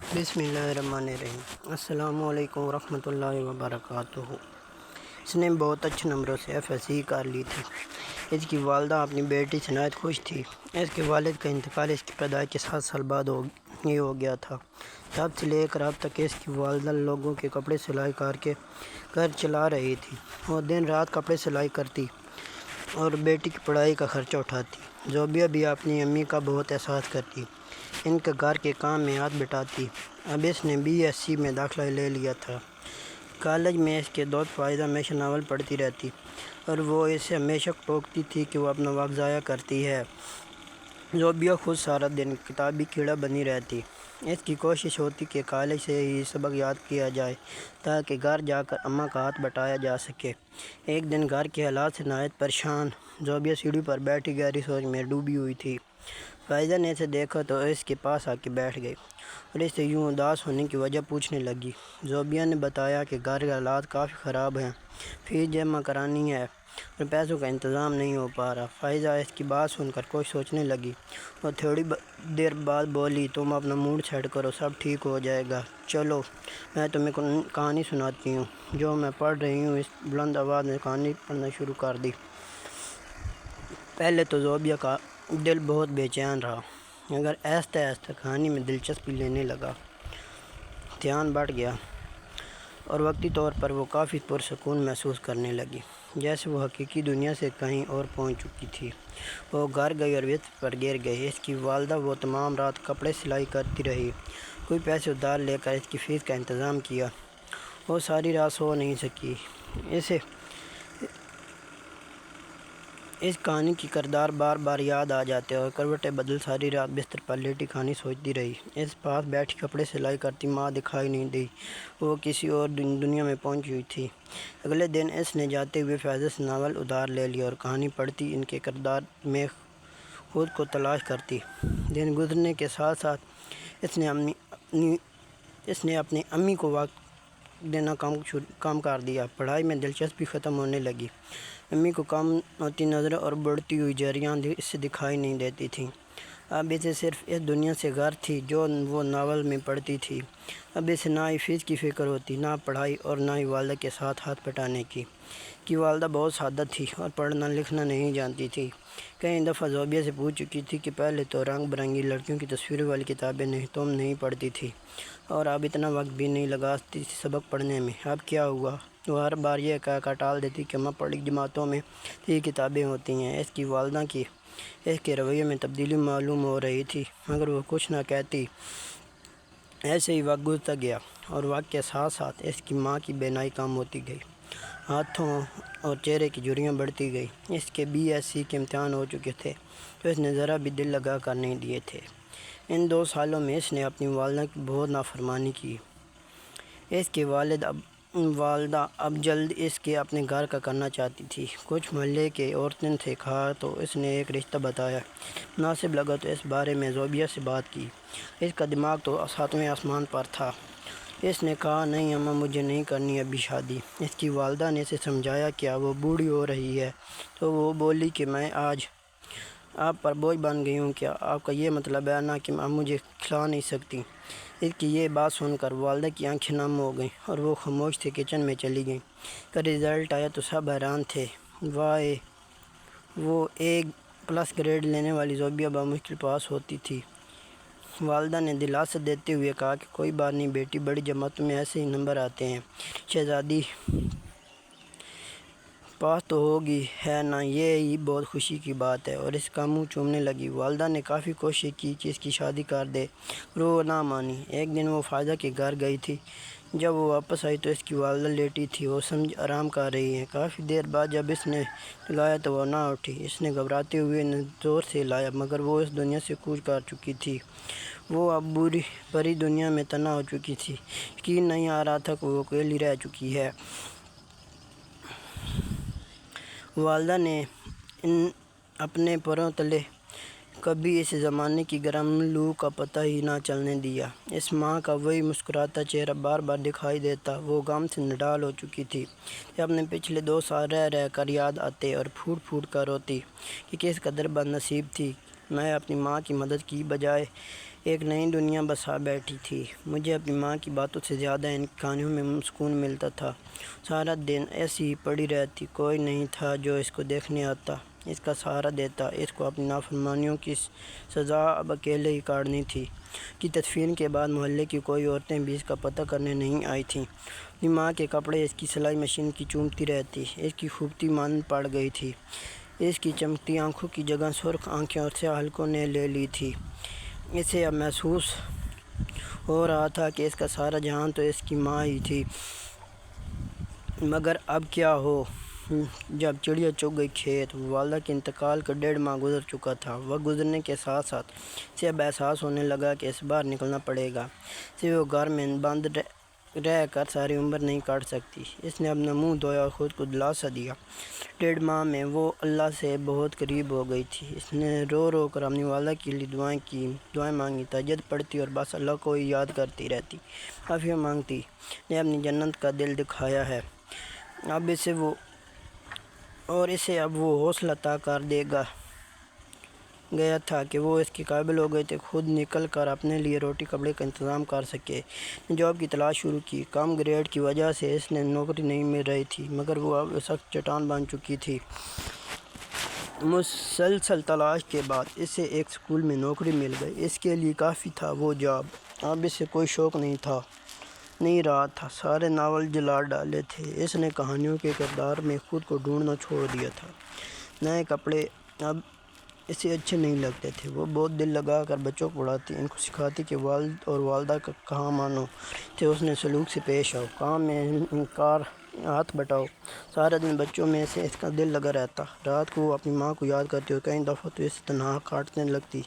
بسم اللہ الرحمن الرحیم۔ السلام علیکم ورحمۃ اللہ وبرکاتہ۔ اس نے بہت اچھے نمبروں سے FSC کر لی تھی۔ اس کی والدہ اپنی بیٹی سے نہایت خوش تھی۔ اس کے والد کا انتقال اس کی پیدائش کے 7 سال بعد ہو گیا تھا۔ تب سے لے کر اب تک اس کی والدہ لوگوں کے کپڑے سلائی کر کے گھر چلا رہی تھی۔ وہ دن رات کپڑے سلائی کرتی اور بیٹی کی پڑھائی کا خرچہ اٹھاتی۔ زوبیہ بھی اپنی امی کا بہت احساس کرتی، ان کے گھر کے کام میں ہاتھ بٹاتی۔ اب اس نے BSc میں داخلہ لے لیا تھا۔ کالج میں اس کے دوست فائزہ ہمیشہ ناول پڑھتی رہتی اور وہ اسے ہمیشہ ٹوکتی تھی کہ وہ اپنا وقت ضائع کرتی ہے۔ زوبیہ خود سارا دن کتابی کیڑا بنی رہتی۔ اس کی کوشش ہوتی کہ کالج سے ہی سبق یاد کیا جائے تاکہ گھر جا کر اماں کا ہاتھ بٹایا جا سکے۔ ایک دن گھر کے حالات سے نہایت پریشان زوبیہ سیڑھی پر بیٹھی گہری سوچ میں ڈوبی ہوئی تھی۔ فائزہ نے اسے دیکھا تو اس کے پاس آ کے بیٹھ گئی اور اس سے یوں اداس ہونے کی وجہ پوچھنے لگی۔ زوبیہ نے بتایا کہ گھر کے حالات کافی خراب ہیں، فیس جمع کرانی ہے اور پیسوں کا انتظام نہیں ہو پا رہا۔ فائزہ اس کی بات سن کر کچھ سوچنے لگی اور تھوڑی دیر بعد بولی، تم اپنا موڈ سیٹ کرو، سب ٹھیک ہو جائے گا۔ چلو میں تمہیں کہانی سناتی ہوں جو میں پڑھ رہی ہوں۔ اس بلند آواز میں کہانی پڑھنا شروع کر دی۔ پہلے تو زوبیہ کا دل بہت بے چین رہا، مگر آہستہ آہستہ کہانی میں دلچسپی لینے لگا۔ دھیان بڑھ گیا اور وقتی طور پر وہ کافی پرسکون محسوس کرنے لگی، جیسے وہ حقیقی دنیا سے کہیں اور پہنچ چکی تھی۔ وہ گھر گئی اور بستر پر گر گئی۔ اس کی والدہ وہ تمام رات کپڑے سلائی کرتی رہی، کوئی پیسے ادھار لے کر اس کی فیس کا انتظام کیا۔ وہ ساری رات سو نہیں سکی۔ اس کہانی کی کردار بار بار یاد آ جاتے اور کروٹیں بدل ساری رات بستر پر لیٹی کہانی سوچتی رہی۔ اس پاس بیٹھی کپڑے سلائی کرتی ماں دکھائی نہیں دی، وہ کسی اور دنیا میں پہنچی ہوئی تھی۔ اگلے دن اس نے جاتے ہوئے فائزہ سے ناول ادھار لے لیا اور کہانی پڑھتی ان کے کردار میں خود کو تلاش کرتی۔ دن گزرنے کے ساتھ ساتھ اس نے اپنی امی کو وقت دینا کم کر دیا۔ پڑھائی میں دلچسپی ختم ہونے لگی۔ امی کو کم ہوتی نظریں اور بڑھتی ہوئی جھریاں اس سے دکھائی نہیں دیتی تھیں۔ اب اسے صرف اس دنیا سے غرض تھی جو وہ ناول میں پڑھتی تھی۔ اب اسے نہ ہی فیس کی فکر ہوتی، نہ پڑھائی اور نہ ہی والدہ کے ساتھ ہاتھ بٹانے کی والدہ بہت سادہ تھی اور پڑھنا لکھنا نہیں جانتی تھی۔ کئی دفعہ زوبیہ سے پوچھ چکی تھی کہ پہلے تو رنگ برنگی لڑکیوں کی تصویروں والی کتابیں تم نہیں پڑھتی تھی اور اب اتنا وقت بھی نہیں لگاتی تھی سبق پڑھنے میں، اب کیا ہوا؟ وہ ہر بار یہ کہہ کر ٹال دیتی کہ اماں پڑھی جماعتوں میں یہ کتابیں ہوتی ہیں۔ اس کی والدہ کی اس کے رویے میں تبدیلی معلوم ہو رہی تھی، مگر وہ کچھ نہ کہتی۔ ایسے ہی وقت گزرتا گیا اور وقت کے ساتھ ساتھ اس کی ماں کی بینائی کم ہوتی گئی، ہاتھوں اور چہرے کی جھریاں بڑھتی گئی۔ اس کے BSc کے امتحان ہو چکے تھے تو اس نے ذرا بھی دل لگا کر نہیں دیے تھے۔ ان 2 سالوں میں اس نے اپنی والدہ کی بہت نافرمانی کی۔ اس کی والدہ اب جلد اس کے اپنے گھر کا کرنا چاہتی تھی۔ کچھ محلے کے عورتوں سے کہا تو اس نے ایک رشتہ بتایا، مناسب لگا تو اس بارے میں زوبیہ سے بات کی۔ اس کا دماغ تو 7ویں آسمان پر تھا۔ اس نے کہا، نہیں اماں، مجھے نہیں کرنی ابھی شادی۔ اس کی والدہ نے اسے سمجھایا، کیا وہ بوڑھی ہو رہی ہے؟ تو وہ بولی کہ میں آج آپ پر بوجھ بن گئی ہوں، کیا آپ کا یہ مطلب ہے نا کہ آپ مجھے کھلا نہیں سکتی؟ اس کی یہ بات سن کر والدہ کی آنکھیں نم ہو گئیں اور وہ خاموش سے کچن میں چلی گئیں۔ کا رزلٹ آیا تو سب حیران تھے۔ وہ A+ گریڈ لینے والی زوبیہ بمشکل پاس ہوتی تھی۔ والدہ نے دلاسا دیتے ہوئے کہا کہ کوئی بات نہیں بیٹی، بڑی جماعتوں میں ایسے ہی نمبر آتے ہیں، شہزادی پاس تو ہوگی ہے نا، یہ ہی بہت خوشی کی بات ہے۔ اور اس کا منہ چومنے لگی۔ والدہ نے کافی کوشش کی کہ اس کی شادی کر دے اور وہ نہ مانی۔ ایک دن وہ فائزہ کے گھر گئی تھی۔ جب وہ واپس آئی تو اس کی والدہ لیٹی تھی، وہ سمجھ آرام کر رہی ہیں۔ کافی دیر بعد جب اس نے جگایا تو وہ نہ اٹھی۔ اس نے گھبراتے ہوئے زور سے ہلایا، مگر وہ اس دنیا سے کوچ کر چکی تھی۔ وہ اب پری دنیا میں تنہا ہو چکی تھی۔ یقین نہیں آ رہا تھا کہ وہ اکیلی رہ چکی ہے۔ والدہ نے اپنے پروں تلے کبھی اس زمانے کی گرم لو کا پتہ ہی نہ چلنے دیا۔ اس ماں کا وہی مسکراتا چہرہ بار بار دکھائی دیتا۔ وہ غم سے نڈال ہو چکی تھی کہ اپنے پچھلے 2 سال رہ رہ کر یاد آتے اور پھوٹ کر روتی کہ کس قدر بد نصیب تھی۔ میں اپنی ماں کی مدد کی بجائے ایک نئی دنیا بسا بیٹھی تھی۔ مجھے اپنی ماں کی باتوں سے زیادہ ان کہانیوں میں سکون ملتا تھا۔ سارا دن ایسی ہی پڑی رہتی، کوئی نہیں تھا جو اس کو دیکھنے آتا، اس کا سہارا دیتا۔ اس کو اپنی نافرمانیوں کی سزا اب اکیلے ہی کاٹنی تھی۔ کی تدفین کے بعد محلے کی کوئی عورتیں بھی اس کا پتہ کرنے نہیں آئی تھیں۔ اپنی ماں کے کپڑے اس کی سلائی مشین کی چومتی رہتی، اس کی خوبصورتی ماند پڑ گئی تھی۔ اس کی چمکتی آنکھوں کی جگہ سرخ آنکھیں اور سیاہ حلقوں نے لے لی تھی۔ اسے اب محسوس ہو رہا تھا کہ اس کا سارا جہان تو اس کی ماں ہی تھی۔ مگر اب کیا ہو؟ جب چڑیا چگ گئی کھیت، والدہ کے انتقال کا 1.5 ماہ گزر چکا تھا۔ وقت گزرنے کے ساتھ ساتھ اسے اب احساس ہونے لگا کہ اسے باہر نکلنا پڑے گا۔ اسے وہ گھر میں بند رہ کر ساری عمر نہیں کاٹ سکتی۔ اس نے اپنا منہ دھویا اور خود کو دلاسا دیا۔ 1.5 ماہ میں وہ اللہ سے بہت قریب ہو گئی تھی۔ اس نے رو رو کر اپنی والدہ کے لیے دعائیں مانگی، تہجد پڑھتی اور بس اللہ کو ہی یاد کرتی رہتی، عافیت مانگتی۔ نے اپنی جنت کا دل دکھایا ہے اسے اب وہ حوصلہ عطا کر گیا تھا کہ وہ اس کے قابل ہو گئے تھے خود نکل کر اپنے لیے روٹی کپڑے کا انتظام کر سکے۔ نے جاب کی تلاش شروع کی۔ کم گریڈ کی وجہ سے اس نے نوکری نہیں مل رہی تھی، مگر وہ اب سخت چٹان بن چکی تھی۔ مسلسل تلاش کے بعد اسے ایک اسکول میں نوکری مل گئی۔ اس کے لیے کافی تھا وہ جاب۔ اب اسے کوئی شوق نہیں رہا تھا۔ سارے ناول جلا ڈالے تھے۔ اس نے کہانیوں کے کردار میں خود کو ڈھونڈنا چھوڑ دیا تھا۔ نئے کپڑے اب اسے اچھے نہیں لگتے تھے۔ وہ بہت دل لگا کر بچوں کو پڑھاتی، ان کو سکھاتی کہ والد اور والدہ کا کہا مانو، حسن سلوک سے پیش آؤ، کام میں انکار ہاتھ بٹاؤ۔ سارا دن بچوں میں سے اس کا دل لگا رہتا۔ رات کو وہ اپنی ماں کو یاد کرتی اور کئی دفعہ تو اسے تنہا کاٹنے لگتی۔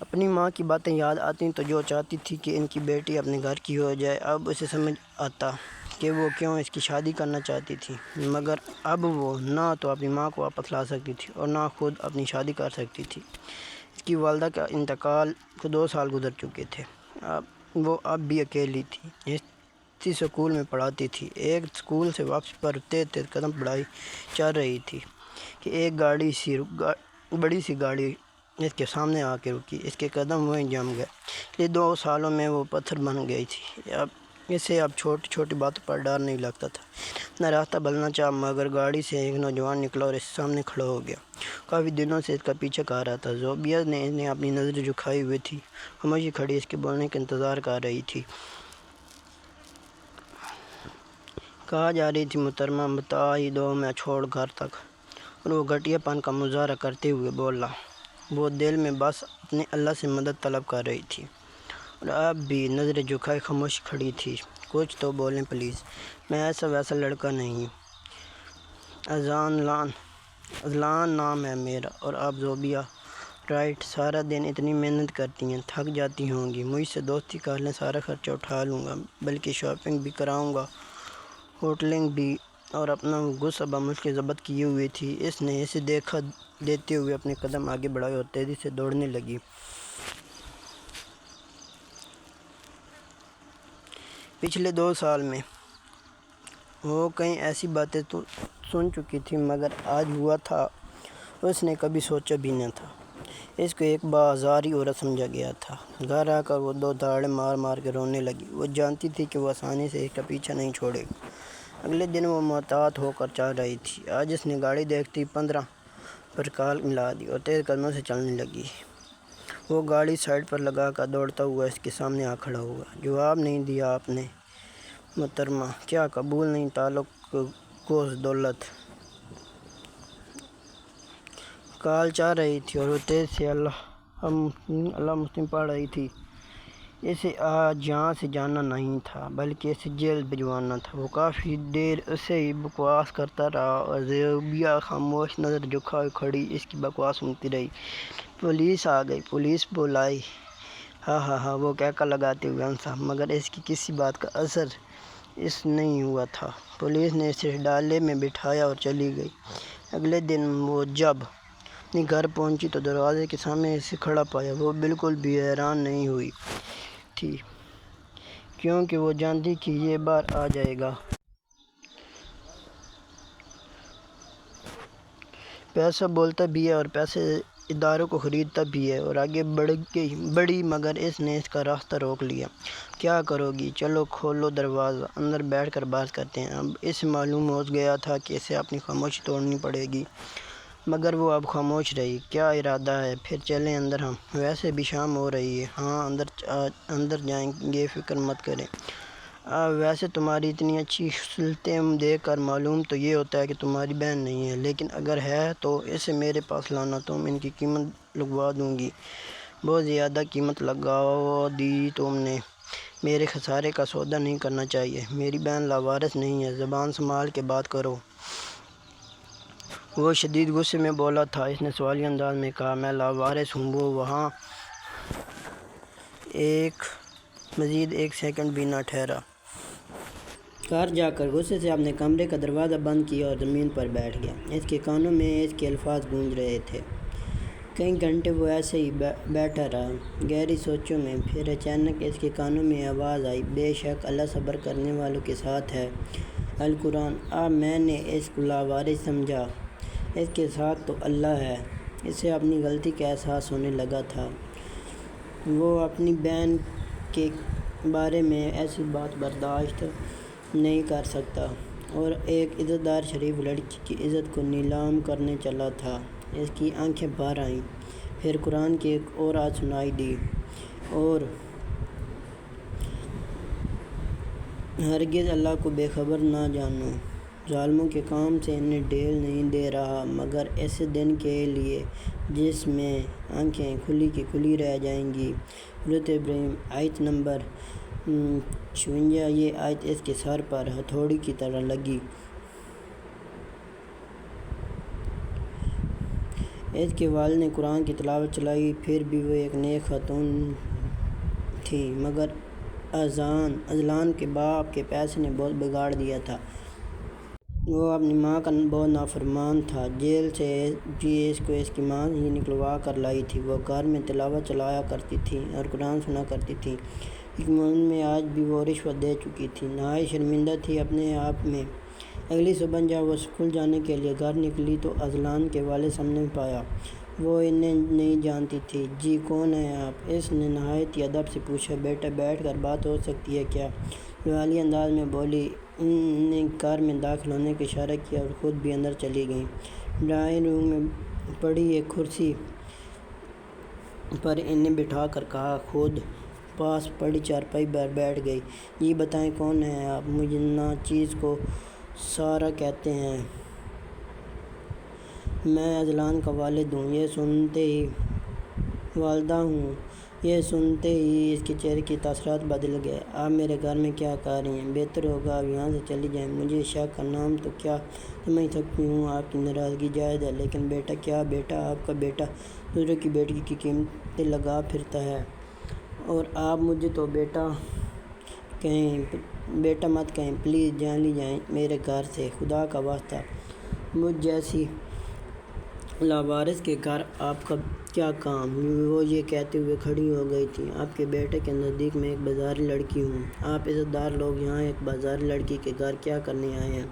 اپنی ماں کی باتیں یاد آتیں تو جو چاہتی تھی کہ ان کی بیٹی اپنے گھر کی ہو جائے۔ اب اسے سمجھ آتا کہ وہ کیوں اس کی شادی کرنا چاہتی تھی، مگر اب وہ نہ تو اپنی ماں کو واپس لا سکتی تھی اور نہ خود اپنی شادی کر سکتی تھی۔ اس کی والدہ کا انتقال کو 2 سال گزر چکے تھے۔ وہ اب بھی اکیلی تھی۔ اسی اسکول میں پڑھاتی تھی۔ ایک اسکول سے واپسی پر تیز قدم پڑھائی چل رہی تھی کہ ایک بڑی سی گاڑی اس کے سامنے آ کے رکی۔ اس کے قدم وہیں جم گئے۔ پچھلے 2 سالوں میں وہ پتھر بن گئی تھی۔ اسے اب چھوٹی چھوٹی باتوں پر ڈر نہیں لگتا تھا۔ اپنا راستہ بدلنا چاہا، مگر گاڑی سے ایک نوجوان نکلا اور اس کے سامنے کھڑا ہو گیا۔ کافی دنوں سے اس کا پیچھا کر رہا تھا۔ زوبیہ نے انہیں اپنی نظریں جھکائی ہوئی تھی، خاموش کھڑی اس کے بولنے کا انتظار کر رہی تھی۔ کہا جا رہی تھی محترمہ بتا ہی دو میں چھوڑ گھر تک، اور وہ گھٹیا پن کا مظاہرہ کرتے ہوئے بولا۔ وہ دل میں بس اپنے اللہ سے مدد طلب کر رہی تھی اور اب بھی نظریں جھکائے خاموش کھڑی تھی۔ کچھ تو بولیں پلیز، میں ایسا ویسا لڑکا نہیں، اذلان نام ہے میرا۔ اور آپ زوبیہ رائٹ، سارا دن اتنی محنت کرتی ہیں، تھک جاتی ہوں گی، مجھ سے دوستی کر لیں، سارا خرچہ اٹھا لوں گا، بلکہ شاپنگ بھی کراؤں گا، ہوٹلنگ بھی۔ اور اپنا غصہ بمشکل ضبط کیے ہوئی تھی۔ اس نے اسے دیکھا دیتے ہوئے اپنے قدم آگے بڑھائے اور تیزی سے دوڑنے لگی۔ پچھلے 2 سال میں وہ کئی ایسی باتیں تو سن چکی تھی، مگر آج ہوا تھا اس نے کبھی سوچا بھی نہ تھا۔ اس کو ایک بازاری عورت سمجھا گیا تھا۔ گھر آ کر وہ 2 دھاڑے مار مار کے رونے لگی۔ وہ جانتی تھی کہ وہ آسانی سے اس کا پیچھا نہیں چھوڑے گا۔ اگلے دن وہ محتاط ہو کر چل رہی تھی۔ آج اس نے گاڑی دیکھتی 15 پر کال ملا دی اور تیز قدموں سے چلنے لگی۔ وہ گاڑی سائیڈ پر لگا کر دوڑتا ہوا اس کے سامنے آ کھڑا ہوا۔ جواب نہیں دیا آپ نے محترمہ؟ کیا قبول نہیں؟ تعلق کوس دولت؟ کال چل رہی تھی اور وہ تیز سے اللہ مسلم پڑھ رہی تھی۔ اسے آج یہاں سے جانا نہیں تھا، بلکہ اسے جیل بھجوانا تھا۔ وہ کافی دیر اسے ہی بکواس کرتا رہا اور زوبیہ خاموش نظر جھکائے کھڑی اس کی بکواس سنتی رہی۔ پولیس آ گئی، پولیس بلائی، ہاں وہ کہکا لگاتے ہوئے ہنسا، مگر اس کی کسی بات کا اثر اس نہیں ہوا تھا۔ پولیس نے اسے ڈالے میں بٹھایا اور چلی گئی۔ اگلے دن وہ جب اپنے گھر پہنچی تو دروازے کے سامنے اسے کھڑا پایا۔ وہ بالکل بھی حیران نہیں ہوئی تھی، کیونکہ وہ جانتی کہ یہ بار آ جائے گا۔ پیسہ بولتا بھی ہے اور پیسے اداروں کو خریدتا بھی ہے اور آگے بڑھی مگر اس نے اس کا راستہ روک لیا۔ کیا کرو گی؟ چلو کھولو دروازہ، اندر بیٹھ کر بات کرتے ہیں۔ اب اسے معلوم ہو گیا تھا کہ اسے اپنی خاموشی توڑنی پڑے گی، مگر وہ اب خاموش رہی۔ کیا ارادہ ہے؟ پھر چلیں اندر ہم، ویسے بھی شام ہو رہی ہے۔ ہاں اندر جائیں گے، فکر مت کریں۔ ویسے تمہاری اتنی اچھی خصلتیں دیکھ کر معلوم تو یہ ہوتا ہے کہ تمہاری بہن نہیں ہے، لیکن اگر ہے تو اسے میرے پاس لانا، تم ان کی قیمت لگوا دوں گی۔ بہت زیادہ قیمت لگا دی تم نے، میرے خسارے کا سودا نہیں کرنا چاہیے۔ میری بہن لاوارث نہیں ہے، زبان سنبھال کے بات کرو۔ وہ شدید غصے میں بولا تھا۔ اس نے سوالیہ انداز میں کہا، میں لاوارث ہوں؟ وہ وہاں مزید ایک سیکنڈ بھی نہ ٹھہرا۔ گھر جا کر غصے سے اپنے کمرے کا دروازہ بند کیا اور زمین پر بیٹھ گیا۔ اس کے کانوں میں اس کے الفاظ گونج رہے تھے۔ کئی گھنٹے وہ ایسے ہی بیٹھا رہا، گہری سوچوں میں۔ پھر اچانک اس کے کانوں میں آواز آئی، بے شک اللہ صبر کرنے والوں کے ساتھ ہے، القرآن۔ اب میں نے اس کو لاوارث سمجھا، اس کے ساتھ تو اللہ ہے۔ اسے اپنی غلطی کا احساس ہونے لگا تھا۔ وہ اپنی بہن کے بارے میں ایسی بات برداشت نہیں کر سکتا اور ایک عزتدار شریف لڑکی کی عزت کو نیلام کرنے چلا تھا۔ اس کی آنکھیں بھر آئیں۔ پھر قرآن کی ایک اور آیت سنائی دی، اور ہرگز اللہ کو بے خبر نہ جانو، ظالموں کے کام سے انہیں ڈھیل نہیں دے رہا مگر ایسے دن کے لیے جس میں آنکھیں کھلی کی کھلی رہ جائیں گی۔ سورۃ ابراہیم آیت نمبر 56۔ یہ آیت اس کے سر پر ہتھوڑی کی طرح لگی۔ اس کے والد نے قرآن کی تلاوت چلائی، پھر بھی وہ ایک نیک خاتون تھیں، مگر اذلان کے باپ کے پیسے نے بہت بگاڑ دیا تھا۔ وہ اپنی ماں کا بہت نافرمان تھا۔ جیل سے بھی اس کو اس کی ماں ہی نکلوا کر لائی تھی۔ وہ گھر میں تلاوت چلایا کرتی تھی اور قرآن سنا کرتی تھی۔ ایک مومن میں آج بھی وہ رشوت دے چکی تھی۔ نہایت شرمندہ تھی اپنے آپ میں۔ اگلی صبح جب وہ اسکول جانے کے لیے گھر نکلی تو اذلان کے والد سامنے پایا۔ وہ انہیں نہیں جانتی تھی۔ جی کون ہیں آپ؟ اس نے نہایت ہی ادب سے پوچھا۔ بیٹا بیٹھ کر بات ہو سکتی ہے کیا؟ سوالیہ انداز میں بولی۔ انہوں نے گھر میں داخل ہونے کا اشارہ کیا اور خود بھی اندر چلی گئیں۔ ڈرائنگ روم میں پڑی ایک کرسی پر انہیں بٹھا کر کہا۔ خود پاس پڑی چارپائی پر بیٹھ گئی۔ جی بتائیں کون ہیں آپ؟ مجھے ناچیز کو سارا کہتے ہیں، میں اذلان کا والد ہوں۔ والدہ ہوں۔ یہ سنتے ہی اس کے چہرے کے تاثرات بدل گئے۔ آپ میرے گھر میں کیا کر رہی ہیں؟ بہتر ہوگا آپ یہاں سے چلی جائیں۔ مجھے شک کا نام تو کیا سمجھ سکتی ہوں، آپ کی ناراضگی جائز ہے، لیکن بیٹا کیا بیٹا؟ آپ کا بیٹا دوسروں کی بیٹی کی قیمتیں لگا پھرتا ہے اور آپ مجھے تو بیٹا مت کہیں، پلیز چلی جائیں میرے گھر سے، خدا کا واسطہ۔ مجھ جیسی لاوارث کے گھر آپ کا کیا کام؟ وہ یہ کہتے ہوئے کھڑی ہو گئی تھی۔ آپ کے بیٹے کے نزدیک میں ایک بازاری لڑکی ہوں۔ آپ عزتدار لوگ یہاں ایک بازاری لڑکی کے گھر کیا کرنے آئے ہیں؟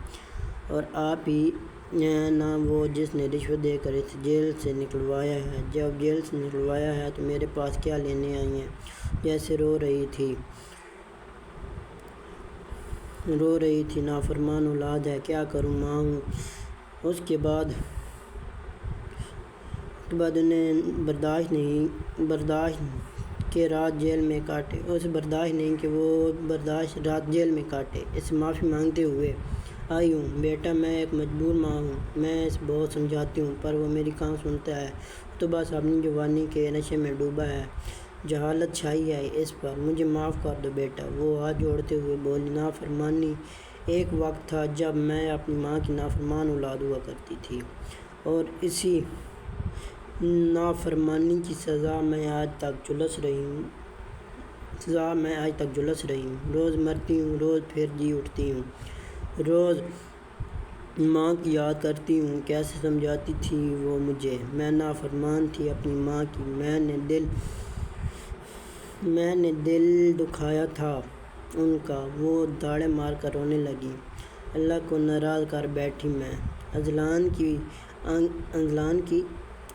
اور آپ ہی ہیں نا وہ جس نے رشوت دے کر اسے جیل سے نکلوایا ہے؟ جب جیل سے نکلوایا ہے تو میرے پاس کیا لینے آئی ہیں؟ جیسے رو رہی تھی، نافرمان اولاد ہے، کیا کروں، ماں ہوں۔ اس کے بعد انہیں برداشت کے رات جیل میں کاٹے۔ اسے برداشت نہیں کہ وہ رات جیل میں کاٹے۔ اس سے معافی مانگتے ہوئے آئی ہوں۔ بیٹا میں ایک مجبور ماں ہوں، میں اسے بہت سمجھاتی ہوں پر وہ میری کہاں سنتا ہے، وہ تو بس اپنی جوانی کے نشے میں ڈوبا ہے، جہالت چھائی ہے اس پر، مجھے معاف کر دو بیٹا۔ وہ ہاتھ جوڑتے ہوئے بولی، نافرمانی ایک وقت تھا جب میں اپنی ماں کی نافرمان اولاد ہوا کرتی تھی اور اسی نافرمانی کی سزا میں آج تک جھلس رہی ہوں۔ روز مرتی ہوں، روز پھر جی اٹھتی ہوں، روز ماں کی یاد کرتی ہوں، کیسے سمجھاتی تھی وہ مجھے، میں نافرمان تھی اپنی ماں کی، میں نے دل دکھایا تھا ان کا۔ وہ دھاڑے مار کر رونے لگی۔ اللہ کو ناراض کر بیٹھی میں۔ اذلان کی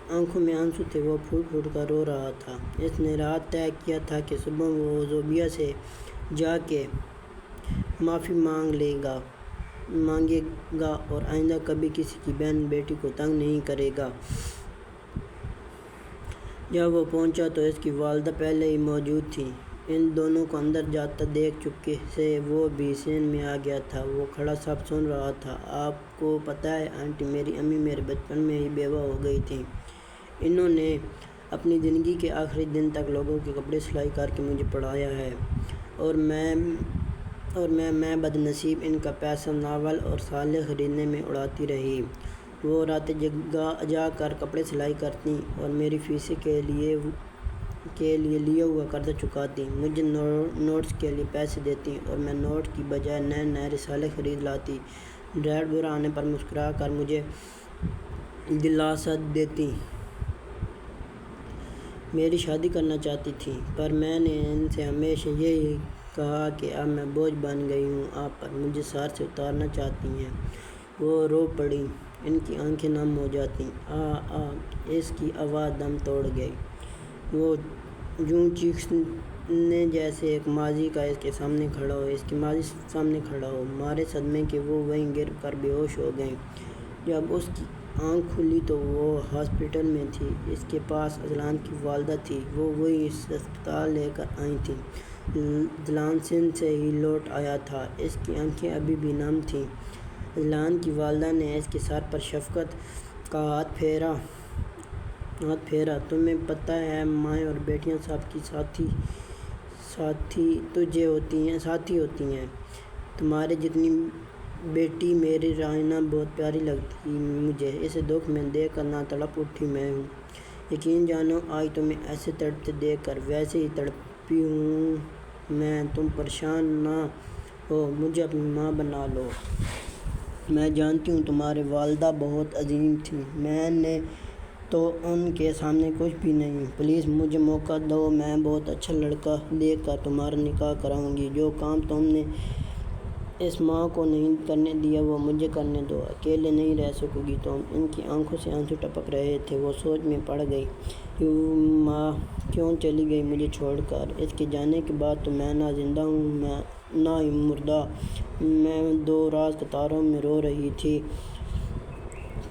آنکھوں میں آنسو تھے، وہ پھوٹ پھوٹ کر رو رہا تھا۔ اس نے رات طے کیا تھا کہ صبح وہ زوبیہ سے جا کے معافی مانگے گا اور آئندہ کبھی کسی کی بہن بیٹی کو تنگ نہیں کرے گا۔ جب وہ پہنچا تو اس کی والدہ پہلے ہی موجود تھیں۔ ان دونوں کو اندر جاتا دیکھ چپکے سے وہ بھی سین میں آ گیا تھا۔ وہ کھڑا سب سن رہا تھا۔ آپ کو پتہ ہے آنٹی، میری امی میرے بچپن میں ہی بیوہ ہو گئی تھیں۔ انہوں نے اپنی زندگی کے آخری دن تک لوگوں کے کپڑے سلائی کر کے مجھے پڑھایا ہے، اور میں بد نصیب ان کا پیسہ ناول اور سالے خریدنے میں اڑاتی رہی۔ وہ راتیں جا کر کپڑے سلائی کرتیں اور میری فیس کے لیے لیا ہوا قرضہ چکاتیں، مجھے نوٹس کے لیے پیسے دیتیں اور میں نوٹ کی بجائے نئے نئے رسالے خرید لاتی۔ ڈیڈ برا آنے پر مسکرا کر مجھے دلاسا دیتیں۔ میری شادی کرنا چاہتی تھیں، پر میں نے ان سے ہمیشہ یہی کہا کہ اب میں بوجھ بن گئی ہوں آپ پر، مجھے سر سے اتارنا چاہتی ہیں۔ وہ رو پڑیں، ان کی آنکھیں نم ہو جاتیں۔ اس کی آواز دم توڑ گئی۔ وہ یوں چیخنے جیسے ایک ماضی کا اس کے سامنے کھڑا ہو، مارے صدمے کے وہ وہیں گر کر بے ہوش ہو گئیں۔ جب اس کی آنکھ کھلی تو وہ ہاسپٹل میں تھی۔ اس کے پاس اذلان کی والدہ تھی، وہ وہی ہسپتال لے کر آئی تھیں۔ اذلان سندھ سے ہی لوٹ آیا تھا، اس کی آنکھیں ابھی بھی نم تھیں۔ اذلان کی والدہ نے اس کے سر پر شفقت کا ہاتھ پھیرا۔ تمہیں پتہ ہے مائیں اور بیٹیاں سب کی ساتھی ہوتی ہیں۔ تمہارے جتنی بیٹی میری رائنا بہت پیاری لگتی مجھے، اسے دکھ میں دیکھ کر نہ تڑپ اٹھی میں ہوں۔ یقین جانو آج تمہیں ایسے تڑپتے دیکھ کر ویسے ہی تڑپی ہوں میں۔ تم پریشان نہ ہو، مجھے اپنی ماں بنا لو۔ میں جانتی ہوں تمہاری والدہ بہت عظیم تھیں، میں نے تو ان کے سامنے کچھ بھی نہیں۔ پلیز مجھے موقع دو، میں بہت اچھا لڑکا دیکھ کر تمہارا نکاح کراؤں گی۔ جو کام تم نے اس ماں کو نہیں کرنے دیا وہ مجھے کرنے دو، اکیلے نہیں رہ سکو گی تم۔ ان کی آنکھوں سے آنسو ٹپک رہے تھے۔ وہ سوچ میں پڑ گئی، ماں کیوں چلی گئی مجھے چھوڑ کر؟ اس کے جانے کے بعد تو میں نہ زندہ ہوں نہ ہی مردہ۔ میں دو راز قطاروں میں رو رہی تھی۔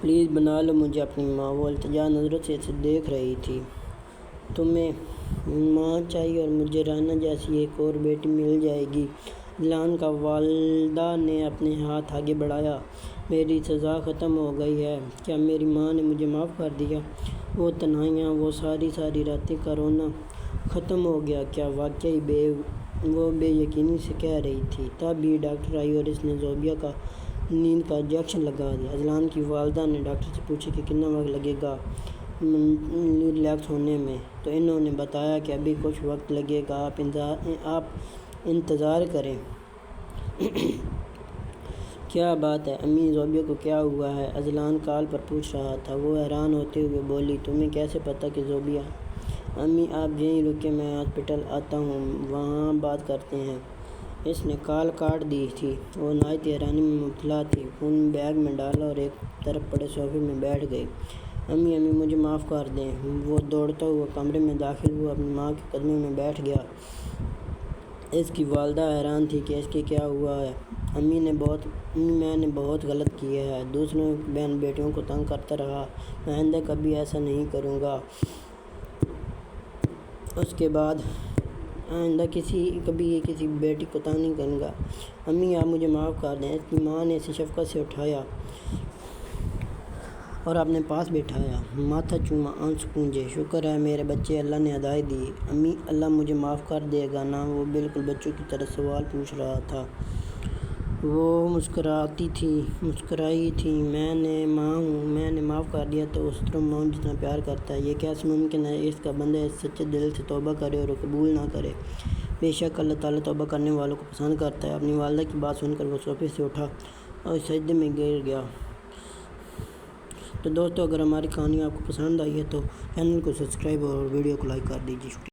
پلیز بنا لو مجھے اپنی ماں۔ وہ التجا نظروں سے اسے دیکھ رہی تھی۔ تمہیں ماں چاہیے اور مجھے رائنا جیسی ایک اور بیٹی مل جائے گی۔ اذلان کی والدہ نے اپنے ہاتھ آگے بڑھایا۔ میری سزا ختم ہو گئی ہے، کیا میری ماں نے مجھے معاف کر دیا؟ وہ تنہائیاں، وہ ساری راتیں کا رونا ختم ہو گیا کیا؟ واقعی؟ وہ بے یقینی سے کہہ رہی تھی۔ تب ہی ڈاکٹر آئی اور اس نے زوبیہ کا نیند کا انجیکشن لگا دیا۔ اذلان کی والدہ نے ڈاکٹر سے پوچھا کہ کتنا وقت لگے گا ریلیکس ہونے میں، تو انہوں نے بتایا کہ ابھی کچھ وقت لگے گا، آپ انتظار کریں۔ کیا بات ہے امی، زوبیہ کو کیا ہوا ہے؟ اذلان کال پر پوچھ رہا تھا۔ وہ حیران ہوتے ہوئے بولی، تمہیں کیسے پتہ کہ زوبیہ؟ امی آپ یہیں رکیں، میں ہاسپٹل آتا ہوں، وہاں بات کرتے ہیں۔ اس نے کال کاٹ دی تھی۔ وہ نہایت حیرانی میں مبتلا تھی۔ فون بیگ میں ڈالا اور ایک طرف پڑے صوفے میں بیٹھ گئی۔ امی مجھے معاف کر دیں۔ وہ دوڑتا ہوا کمرے میں داخل ہوا، اپنی ماں کے قدموں میں بیٹھ گیا۔ اس کی والدہ حیران تھی کہ اس کے کیا ہوا ہے۔ امی میں نے بہت غلط کیا ہے، دوسروں کی بہن بیٹیوں کو تنگ کرتا رہا، میں آئندہ کبھی ایسا نہیں کروں گا۔ اس کے بعد آئندہ کبھی کسی بیٹی کو تنگ نہیں کروں گا۔ امی آپ مجھے معاف کر دیں۔ اس کی ماں نے اسے شفقت سے اٹھایا اور اپنے پاس بٹھایا، ماتھا چوما، آنسو پونجے۔ شکر ہے میرے بچے، اللہ نے ہدایت دی۔ امی اللہ مجھے معاف کر دے گا نا؟ وہ بالکل بچوں کی طرح سوال پوچھ رہا تھا۔ وہ مسکرائی تھی، میں نے ماں ہوں، میں نے معاف کر دیا تو اس طرح ماں جتنا پیار کرتا ہے، یہ کیسے ممکن ہے؟ اس کا بندہ سچے دل سے توبہ کرے اور قبول نہ کرے؟ بے شک اللہ تعالیٰ توبہ کرنے والوں کو پسند کرتا ہے۔ اپنی والدہ کی بات سن کر وہ صوفے سے اٹھا اور سجدے میں گر گیا۔ تو دوستو، اگر ہماری کہانی آپ کو پسند آئی ہے تو چینل کو سبسکرائب اور ویڈیو کو لائک کر دیجیے۔ شکریہ۔